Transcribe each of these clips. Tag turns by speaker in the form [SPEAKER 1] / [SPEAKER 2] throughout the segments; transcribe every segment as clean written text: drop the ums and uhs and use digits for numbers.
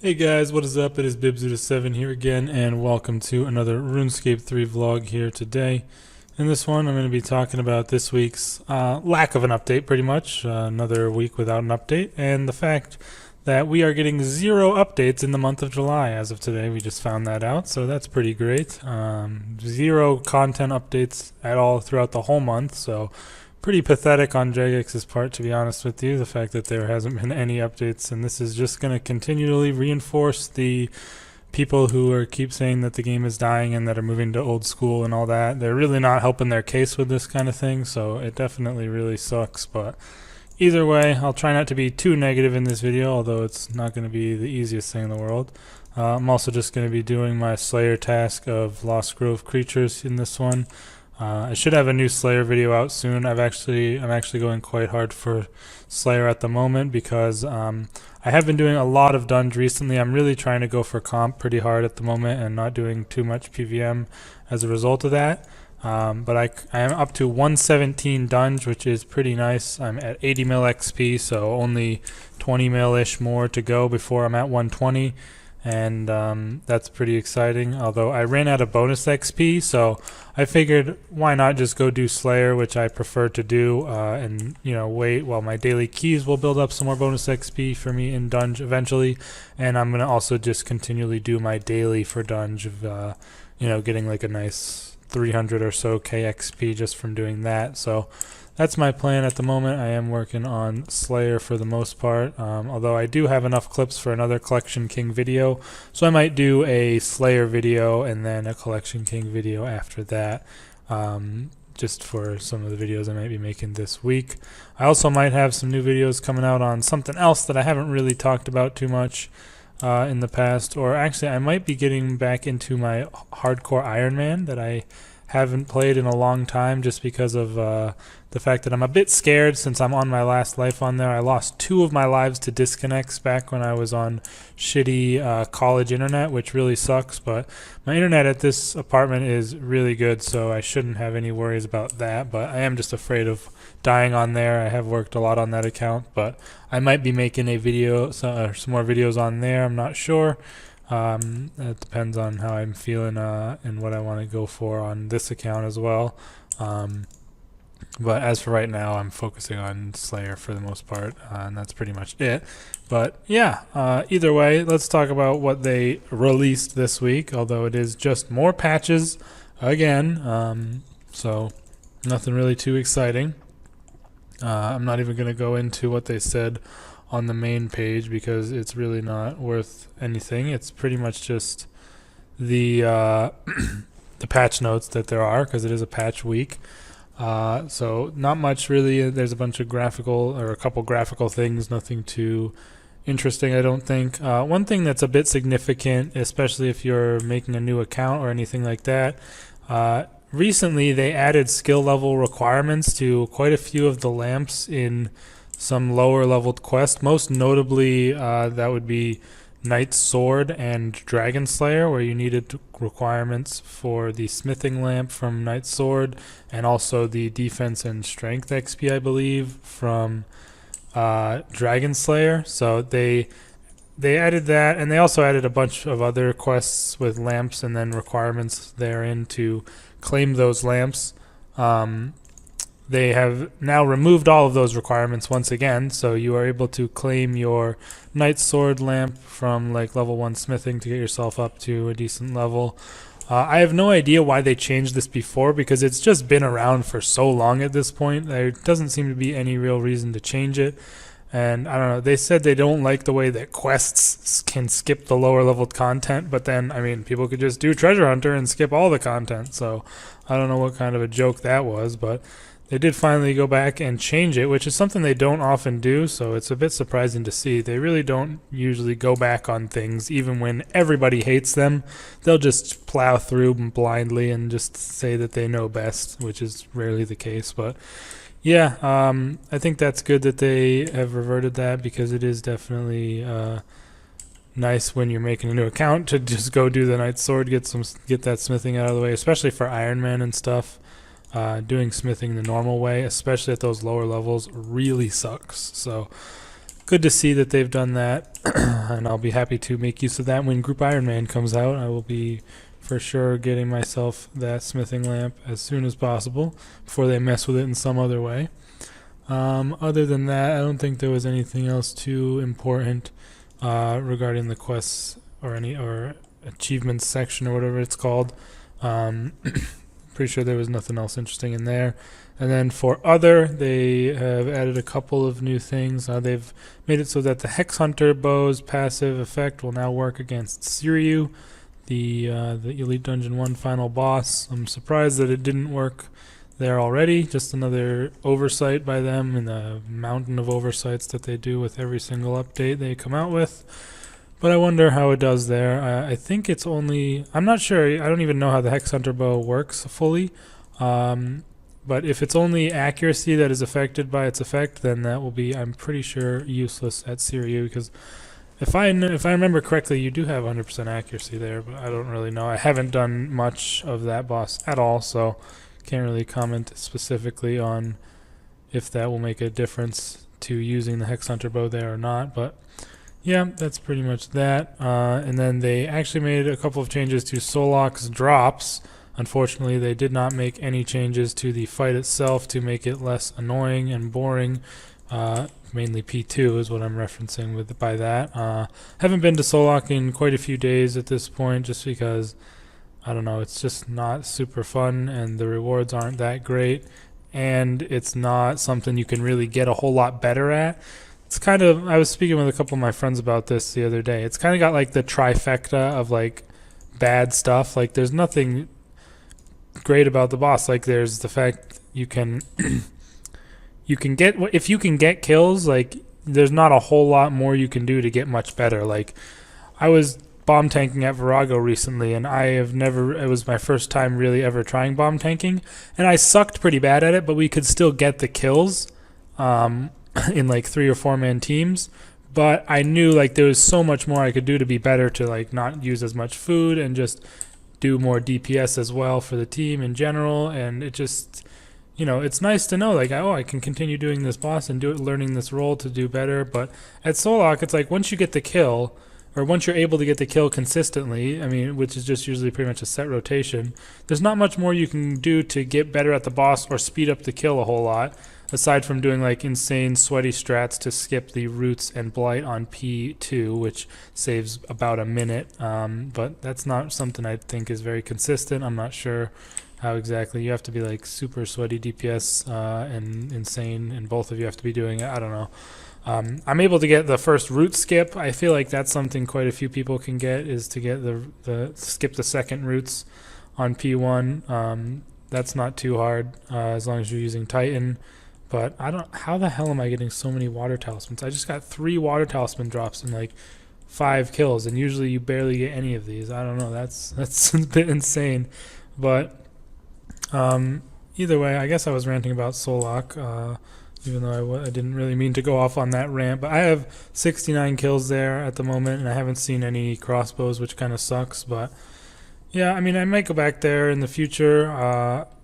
[SPEAKER 1] Hey guys, what is up? It is Bibzuda7 here again, and welcome to another RuneScape 3 vlog here today. In this one, I'm going to be talking about this week's lack of an update, pretty much. Another week without an update, and the fact that we are getting 0 updates in the month of July as of today. We just found that out, so that's pretty great. 0 content updates at all throughout the whole month, so pretty pathetic on Jagex's part, to be honest with you, the fact that there hasn't been any updates, and this is just going to continually reinforce the people who keep saying that the game is dying and that are moving to old school and all that. They're really not helping their case with this kind of thing, so it definitely really sucks. But either way, I'll try not to be too negative in this video, although it's not going to be the easiest thing in the world. I'm also just going to be doing my Slayer task of Lost Grove creatures in this one. I should have a new Slayer video out soon. I'm actually going quite hard for Slayer at the moment because I have been doing a lot of dunge recently. I'm really trying to go for comp pretty hard at the moment and not doing too much PVM as a result of that. But I am up to 117 dunge, which is pretty nice. I'm at 80 mil XP, so only 20 mil-ish more to go before I'm at 120. And that's pretty exciting, although I ran out of bonus XP, so I figured why not just go do Slayer, which I prefer to do, and wait while my daily keys will build up some more bonus XP for me in dunge eventually. And I'm gonna also just continually do my daily for dunge of getting like a nice 300 or so KXP just from doing that. So that's my plan at the moment. I am working on Slayer for the most part, although I do have enough clips for another Collection King video, so I might do a Slayer video and then a Collection King video after that, just for some of the videos I might be making this week. I also might have some new videos coming out on something else that I haven't really talked about too much in the past, or actually I might be getting back into my hardcore Iron Man that I haven't played in a long time, just because of the fact that I'm a bit scared since I'm on my last life on there. I lost 2 of my lives to disconnects back when I was on shitty college internet, which really sucks, but my internet at this apartment is really good, so I shouldn't have any worries about that. But I am just afraid of dying on there. I have worked a lot on that account, but I might be making a video, some more videos on there. I'm not sure. It depends on how I'm feeling and what I want to go for on this account as well. But as for right now, I'm focusing on Slayer for the most part, and that's pretty much it. But yeah, either way, let's talk about what they released this week, although it is just more patches again, so nothing really too exciting. I'm not even going to go into what they said on the main page because it's really not worth anything. It's pretty much just the the patch notes that there are, because it is a patch week. So not much really. There's a bunch of graphical, or a couple graphical things, nothing too interesting, I don't think. One thing that's a bit significant, especially if you're making a new account or anything like that, recently they added skill level requirements to quite a few of the lamps in some lower leveled quests. Most notably, that would be Knight's Sword and Dragon Slayer, where you needed requirements for the smithing lamp from Knight's Sword, and also the defense and strength XP, I believe, from Dragon Slayer. So they added that, and they also added a bunch of other quests with lamps and then requirements therein to claim those lamps. They have now removed all of those requirements once again, so you are able to claim your Knight's Sword lamp from like level 1 smithing to get yourself up to a decent level. I have no idea why they changed this before, because it's just been around for so long at this point. There doesn't seem to be any real reason to change it. And I don't know, they said they don't like the way that quests can skip the lower leveled content, but then, I mean, people could just do Treasure Hunter and skip all the content, so I don't know what kind of a joke that was, but they did finally go back and change it, which is something they don't often do, so it's a bit surprising to see. They really don't usually go back on things, even when everybody hates them. They'll just plow through blindly and just say that they know best, which is rarely the case. But yeah, I think that's good that they have reverted that, because it is definitely nice when you're making a new account to just go do the Knight's Sword, get that smithing out of the way, especially for Iron Man and stuff. Doing smithing the normal way, especially at those lower levels, really sucks. So good to see that they've done that, and I'll be happy to make use of that when Group Iron Man comes out. I will be for sure getting myself that smithing lamp as soon as possible before they mess with it in some other way. Other than that, I don't think there was anything else too important regarding the quests or achievements section or whatever it's called. Pretty sure there was nothing else interesting in there. And then for other, they have added a couple of new things. They've made it so that the Hex Hunter bow's passive effect will now work against Siryu, the Elite Dungeon 1 final boss. I'm surprised that it didn't work there already. Just another oversight by them in the mountain of oversights that they do with every single update they come out with. But I wonder how it does there. I think it's only... I'm not sure. I don't even know how the Hex Hunter bow works fully. But if it's only accuracy that is affected by its effect, then that will be, I'm pretty sure, useless at Siryu. Because if I remember correctly, you do have 100% accuracy there, but I don't really know. I haven't done much of that boss at all, so can't really comment specifically on if that will make a difference to using the Hex Hunter bow there or not. But yeah, that's pretty much that. And then they actually made a couple of changes to Soullock's drops. Unfortunately, they did not make any changes to the fight itself to make it less annoying and boring. Mainly P2 is what I'm referencing by that. Haven't been to Soullock in quite a few days at this point, just because, I don't know, it's just not super fun and the rewards aren't that great, and it's not something you can really get a whole lot better at. It's kind of, I was speaking with a couple of my friends about this the other day. It's kind of got like the trifecta of like bad stuff. Like there's nothing great about the boss. Like there's the fact you can you can get, if you can get kills, like there's not a whole lot more you can do to get much better. Like I was bomb tanking at Virago recently, and it was my first time really ever trying bomb tanking, and I sucked pretty bad at it, but we could still get the kills in like 3 or 4 man teams. But I knew like there was so much more I could do to be better, to like not use as much food and just do more DPS as well for the team in general. And it just, you know, it's nice to know like, oh, I can continue doing this boss and learning this role to do better. But at Soullock, it's like once you get the kill, or once you're able to get the kill consistently, I mean, which is just usually pretty much a set rotation, there's not much more you can do to get better at the boss or speed up the kill a whole lot, aside from doing like insane sweaty strats to skip the roots and blight on P2, which saves about a minute. But that's not something I think is very consistent. I'm not sure how exactly. You have to be like super sweaty DPS and insane, and both of you have to be doing it. I don't know. I'm able to get the first root skip. I feel like that's something quite a few people can get, is to get the skip the second roots on P1. That's not too hard as long as you're using Titan. But I don't, how the hell am I getting so many water talismans? I just got 3 water talisman drops in like 5 kills, and usually you barely get any of these. I don't know, that's a bit insane. But either way, I guess I was ranting about Soullock, even though I didn't really mean to go off on that rant. But I have 69 kills there at the moment, and I haven't seen any crossbows, which kind of sucks. But yeah, I mean, I might go back there in the future,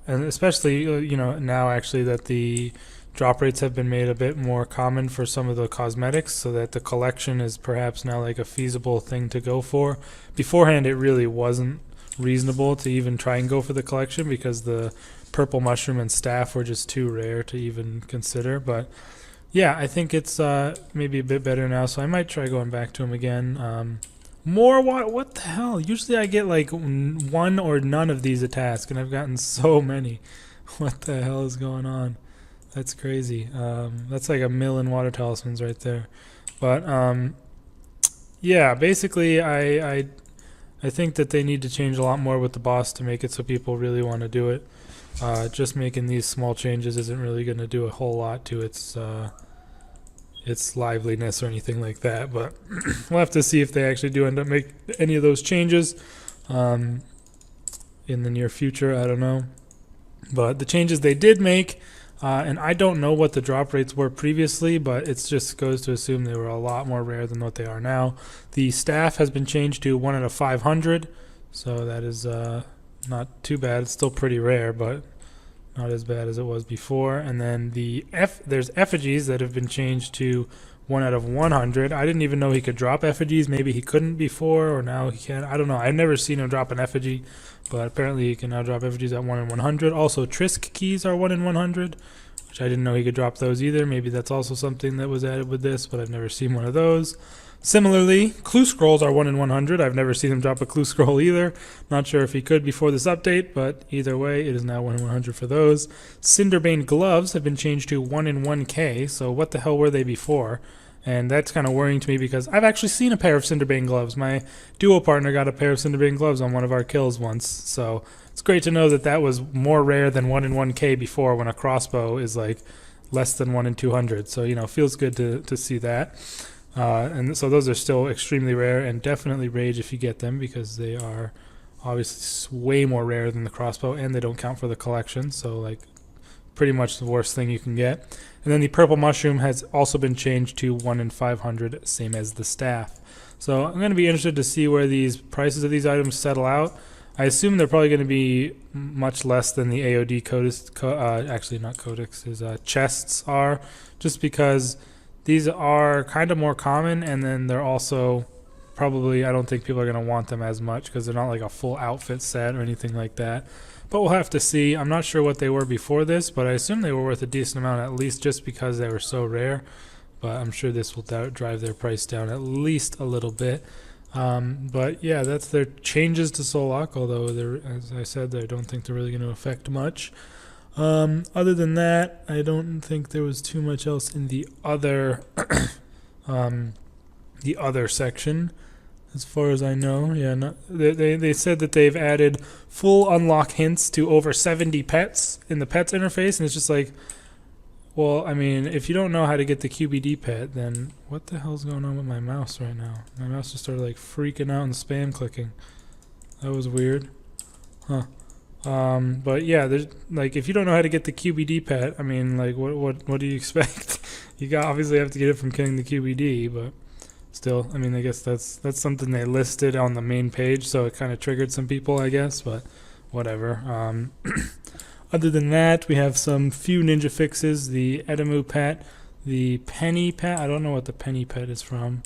[SPEAKER 1] and especially you know, now actually that the drop rates have been made a bit more common for some of the cosmetics, so that the collection is perhaps now like a feasible thing to go for. Beforehand, it really wasn't reasonable to even try and go for the collection, because the purple mushroom and staff were just too rare to even consider. But yeah, I think it's maybe a bit better now, so I might try going back to them again. More what the hell? Usually I get like 1 or none of these a task, and I've gotten so many. What the hell is going on? That's crazy. That's like 1,000,000 water talismans right there. But yeah, basically I think that they need to change a lot more with the boss to make it so people really want to do it. Just making these small changes isn't really going to do a whole lot to its liveliness or anything like that. But we'll have to see if they actually do end up make any of those changes in the near future. I don't know. But the changes they did make, and I don't know what the drop rates were previously, but it just goes to assume they were a lot more rare than what they are now. The staff has been changed to 1 out of 500, so that is not too bad. It's still pretty rare, but not as bad as it was before. And then there's effigies that have been changed to 1 out of 100. I didn't even know he could drop effigies. Maybe he couldn't before, or now he can. I don't know. I've never seen him drop an effigy, but apparently he can now drop effigies at 1 in 100. Also, Trisk keys are 1 in 100, which I didn't know he could drop those either. Maybe that's also something that was added with this, but I've never seen one of those. Similarly, clue scrolls are 1 in 100. I've never seen him drop a clue scroll either. Not sure if he could before this update, but either way, it is now 1 in 100 for those. Cinderbane gloves have been changed to 1 in 1K, so what the hell were they before? And that's kind of worrying to me because I've actually seen a pair of Cinderbane gloves. My duo partner got a pair of Cinderbane gloves on one of our kills once, so it's great to know that that was more rare than 1 in 1K before, when a crossbow is like less than 1 in 200. So, you know, feels good to see that. And so those are still extremely rare, and definitely rage if you get them, because they are obviously way more rare than the crossbow, and they don't count for the collection, so like pretty much the worst thing you can get. And then the purple mushroom has also been changed to 1 in 500, same as the staff. So I'm going to be interested to see where these prices of these items settle out. I assume they're probably going to be much less than the AOD codex, actually not codexes, chests are, just because these are kind of more common, and then they're also probably, I don't think people are going to want them as much because they're not like a full outfit set or anything like that. But we'll have to see. I'm not sure what they were before this, but I assume they were worth a decent amount, at least just because they were so rare. But I'm sure this will drive their price down at least a little bit. But yeah, that's their changes to Soullock, although as I said, I don't think they're really going to affect much. Other than that, I don't think there was too much else in the other the other section, as far as I know. Yeah, they said that they've added full unlock hints to over 70 pets in the pets interface, and it's just like, well, I mean, if you don't know how to get the QBD pet, then what the hell's going on with my mouse right now? My mouse just started like freaking out and spam clicking. That was weird. Huh. But yeah, there's like, if you don't know how to get the QBD pet, I mean, like, what do you expect? You obviously have to get it from killing the QBD, but still, I mean, I guess that's something they listed on the main page, so it kind of triggered some people, I guess, but whatever. Other than that, we have some few ninja fixes: the Edamu pet, the Penny pet. I don't know what the Penny pet is from.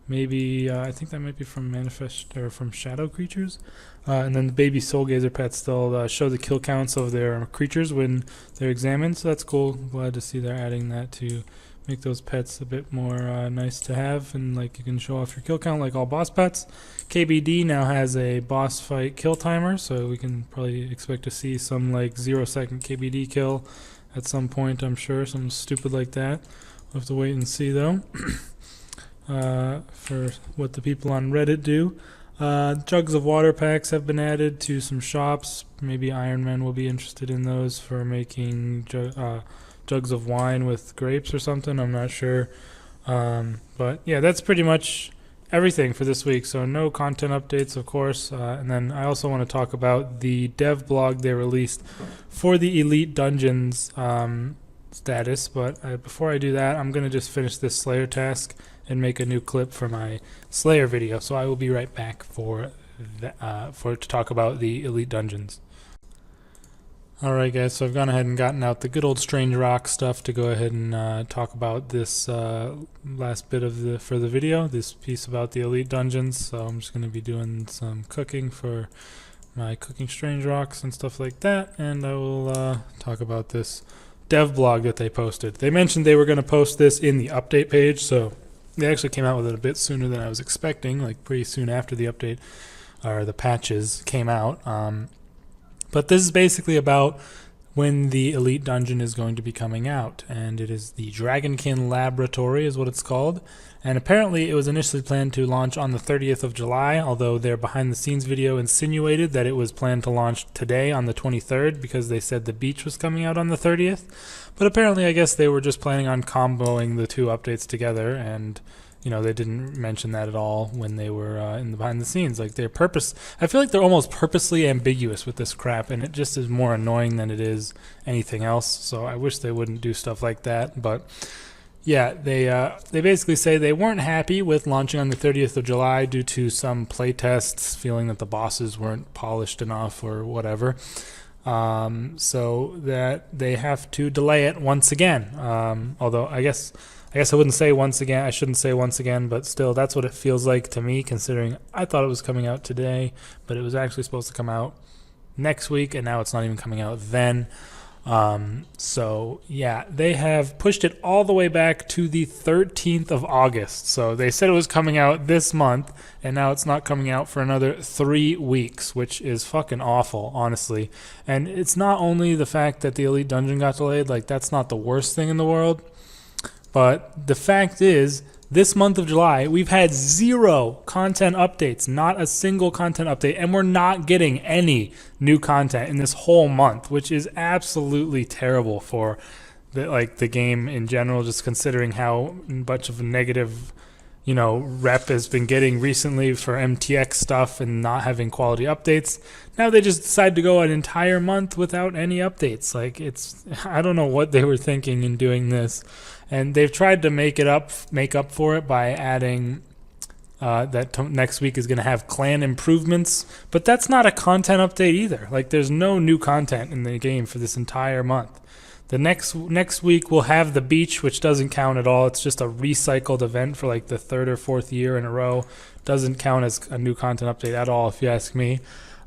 [SPEAKER 1] Maybe I think that might be from Manifest or from Shadow Creatures. And then the baby Soul Gazer pets, they'll show the kill counts of their creatures when they're examined, so that's cool. Glad to see they're adding that to make those pets a bit more nice to have, and like you can show off your kill count like all boss pets. KBD now has a boss fight kill timer, so we can probably expect to see some like 0-second KBD kill at some point, I'm sure, something stupid like that. We'll have to wait and see though. For what the people on Reddit do. Jugs of water packs have been added to some shops. Maybe Iron Man will be interested in those for making jugs of wine with grapes or something. I'm not sure. But yeah, that's pretty much everything for this week. So no content updates, of course. And then I also want to talk about the dev blog they released for the Elite Dungeons status. But before I do that, I'm going to just finish this Slayer task and make a new clip for my Slayer video. So I will be right back to talk about the Elite Dungeons. Alright guys, so I've gone ahead and gotten out the good old Strange Rock stuff to go ahead and talk about this last bit of for the video, this piece about the Elite Dungeons. So I'm just going to be doing some cooking for my cooking Strange Rocks and stuff like that, and I will talk about this dev blog that they posted. They mentioned they were going to post this in the update page, so they actually came out with it a bit sooner than I was expecting, like pretty soon after the update or the patches came out. But this is basically about when the Elite Dungeon is going to be coming out, and it is the Dragonkin Laboratory is what it's called. And apparently it was initially planned to launch on the 30th of July, although their behind the scenes video insinuated that it was planned to launch today on the 23rd because they said the beach was coming out on the 30th. But apparently I guess they were just planning on comboing the two updates together, and you know, they didn't mention that at all when they were in the behind the scenes. Like I feel like they're almost purposely ambiguous with this crap, and it just is more annoying than it is anything else. So I wish they wouldn't do stuff like that. But yeah, they basically say they weren't happy with launching on the 30th of July due to some playtests feeling that the bosses weren't polished enough or whatever. So that they have to delay it once again. Although I guess I guess I wouldn't say once again. I shouldn't say once again, but still, that's what it feels like to me, considering I thought it was coming out today, but it was actually supposed to come out next week, and now it's not even coming out then. So yeah, they have pushed it all the way back to the 13th of August. So they said it was coming out this month, and now it's not coming out for another 3 weeks, which is fucking awful, honestly. And it's not only the fact that the Elite Dungeon got delayed, like that's not the worst thing in the world, but the fact is, this month of July, we've had 0 content updates, not a single content update, and we're not getting any new content in this whole month, which is absolutely terrible for the game in general, just considering how much of a negative, rep has been getting recently for MTX stuff and not having quality updates. Now they just decide to go an entire month without any updates. I don't know what they were thinking in doing this. And they've tried to make up for it by adding that next week is going to have clan improvements, but that's not a content update either. Like, there's no new content in the game for this entire month. The next week we'll have the beach, which doesn't count at all. It's just a recycled event for like the 3rd or 4th year in a row. Doesn't count as a new content update at all, if you ask me.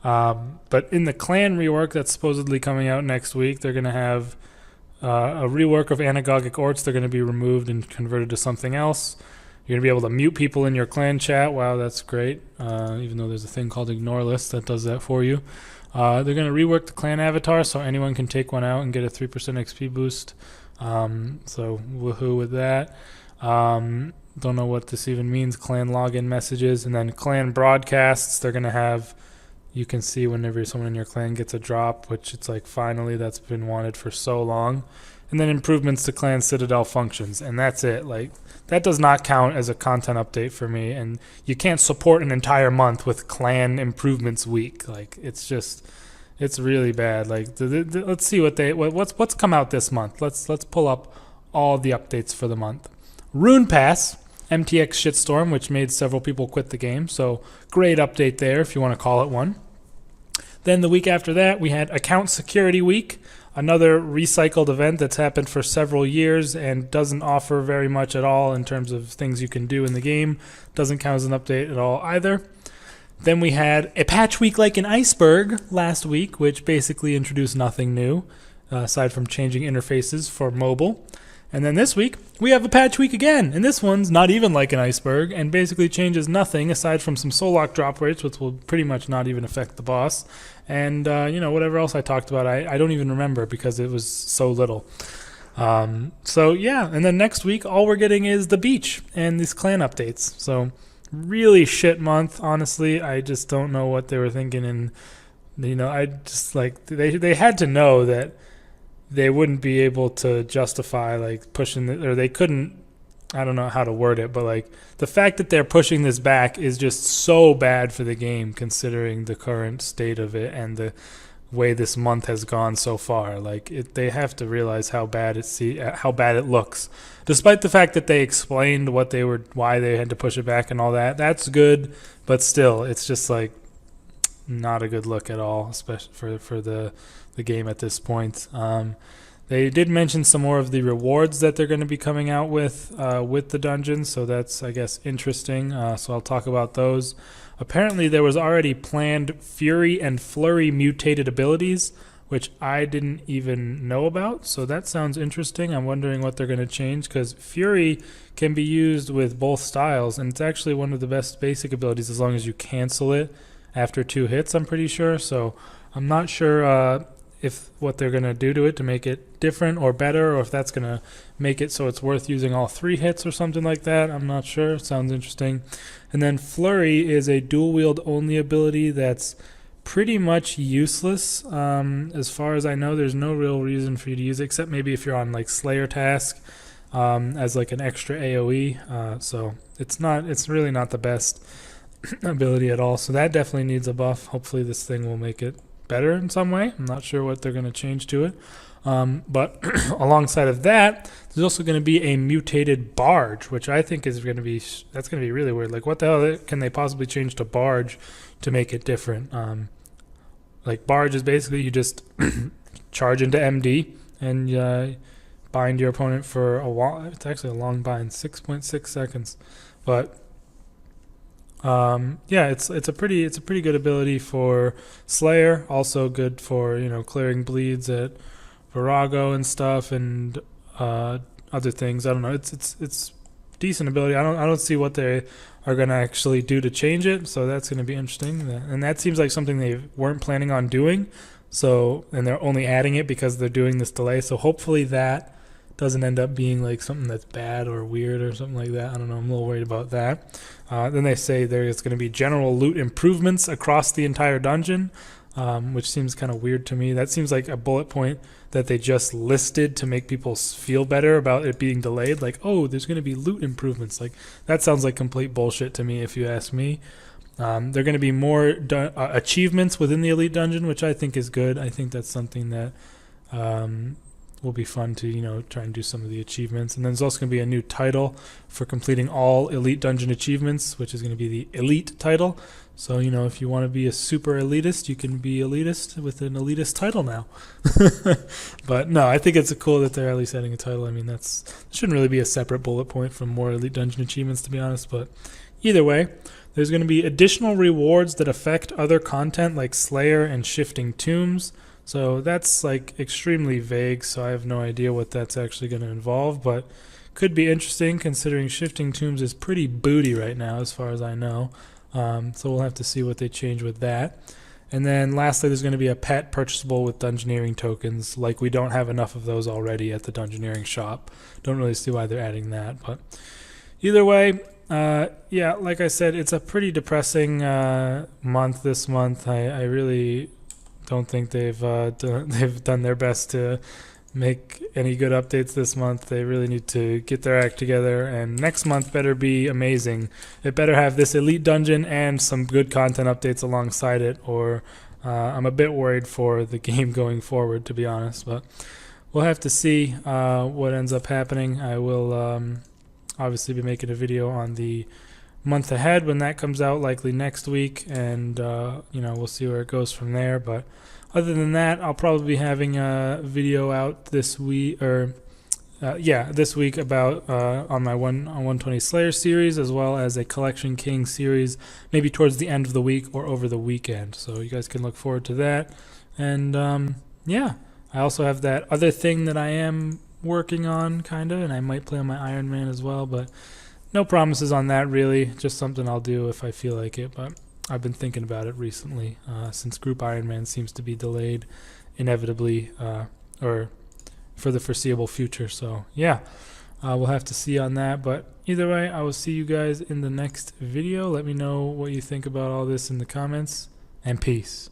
[SPEAKER 1] But in the clan rework that's supposedly coming out next week, they're going to have a rework of anagogic orts. They're going to be removed and converted to something else. You're going to be able to mute people in your clan chat. Wow, that's great. Even though there's a thing called ignore list that does that for you. They're going to rework the clan avatar so anyone can take one out and get a 3% XP boost. So woohoo with that. Don't know what this even means. Clan login messages. And then clan broadcasts. They're going to have... You can see whenever someone in your clan gets a drop, which it's like finally that's been wanted for so long. And then improvements to clan citadel functions, and that's it. Like, that does not count as a content update for me, and you can't support an entire month with clan improvements week. Like, it's really bad. Like, let's see what's come out this month. Let's pull up all the updates for the month. Rune Pass. MTX shitstorm, which made several people quit the game, so great update there if you want to call it one. Then the week after that, we had Account Security Week, another recycled event that's happened for several years and doesn't offer very much at all in terms of things you can do in the game. Doesn't count as an update at all either. Then we had a patch week like an iceberg last week, which basically introduced nothing new, aside from changing interfaces for mobile. And then this week, we have a patch week again, and this one's not even like an iceberg, and basically changes nothing aside from some Soullock drop rates, which will pretty much not even affect the boss. And, whatever else I talked about, I don't even remember because it was so little. So, yeah, and then next week, all we're getting is the beach and these clan updates. So, really shit month, honestly. I just don't know what they were thinking, and, I just, they had to know that they wouldn't be able to justify pushing or they couldn't. I don't know how to word it, but the fact that they're pushing this back is just so bad for the game, considering the current state of it and the way this month has gone so far. They have to realize how bad it looks, despite the fact that they explained why they had to push it back and all that. That's good, but still, it's just not a good look at all, especially for the game at this point. They did mention some more of the rewards that they're going to be coming out with the dungeons, so that's, I guess, interesting. So I'll talk about those. Apparently there was already planned Fury and Flurry mutated abilities, which I didn't even know about, so that sounds interesting. I'm wondering what they're going to change, because Fury can be used with both styles, and it's actually one of the best basic abilities as long as you cancel it after 2 hits, I'm pretty sure. So I'm not sure if what they're going to do to it to make it different or better, or if that's going to make it so it's worth using all 3 hits or something like that. I'm not sure. Sounds interesting. And then Flurry is a dual wield only ability that's pretty much useless. As far as I know, there's no real reason for you to use it, except maybe if you're on Slayer task as an extra AoE. So it's really not the best ability at all. So that definitely needs a buff. Hopefully this thing will make it better in some way. I'm not sure what they're going to change to it. But alongside of that, there's also going to be a mutated barge, which I think is going to be really weird. What the hell can they possibly change to barge to make it different? Barge is basically you just charge into MD and bind your opponent for a while. It's actually a long bind, 6.6 seconds, but yeah, it's a pretty good ability for Slayer. Also good for, you know, clearing bleeds at Virago and stuff, and other things. I don't know. It's decent ability. I don't see what they are gonna actually do to change it. So that's gonna be interesting. And that seems like something they weren't planning on doing. So, and they're only adding it because they're doing this delay. So hopefully that doesn't end up being like something that's bad or weird or something like that. I don't know. I'm a little worried about that. Then they say there's going to be general loot improvements across the entire dungeon, which seems kind of weird to me. That seems like a bullet point that they just listed to make people feel better about it being delayed. Like, oh, there's going to be loot improvements. Like, that sounds like complete bullshit to me, if you ask me. There are going to be more achievements within the Elite Dungeon, which I think is good. I think that's something that will be fun to, you know, try and do some of the achievements. And then there's also going to be a new title for completing all Elite Dungeon achievements, which is going to be the Elite title. So, you know, if you want to be a super elitist, you can be elitist with an elitist title now. But no, I think it's cool that they're at least adding a title. I mean, it shouldn't really be a separate bullet point from more Elite Dungeon achievements, to be honest. But either way, there's going to be additional rewards that affect other content like Slayer and Shifting Tombs. So that's like extremely vague, so I have no idea what that's actually going to involve, but could be interesting considering Shifting Tombs is pretty booty right now as far as I know. So we'll have to see what they change with that. And then lastly, there's going to be a pet purchasable with Dungeoneering tokens. Like, we don't have enough of those already at the Dungeoneering shop. Don't really see why they're adding that, but either way, yeah, like I said, it's a pretty depressing month this month. I really don't think they've done their best to make any good updates this month. They really need to get their act together, and next month better be amazing. It better have this Elite Dungeon and some good content updates alongside it, or I'm a bit worried for the game going forward, to be honest. But we'll have to see what ends up happening. I will obviously be making a video on the month ahead when that comes out, likely next week, and you know, we'll see where it goes from there. But other than that, I'll probably be having a video out this week, or this week, about on my 120 Slayer series, as well as a Collection King series, maybe towards the end of the week or over the weekend. So you guys can look forward to that. And yeah, I also have that other thing that I am working on, kinda, and I might play on my Iron Man as well, but no promises on that, really. Just something I'll do if I feel like it. But I've been thinking about it recently, since Group Iron Man seems to be delayed inevitably, or for the foreseeable future. So yeah, we'll have to see on that. But either way, I will see you guys in the next video. Let me know what you think about all this in the comments, and peace.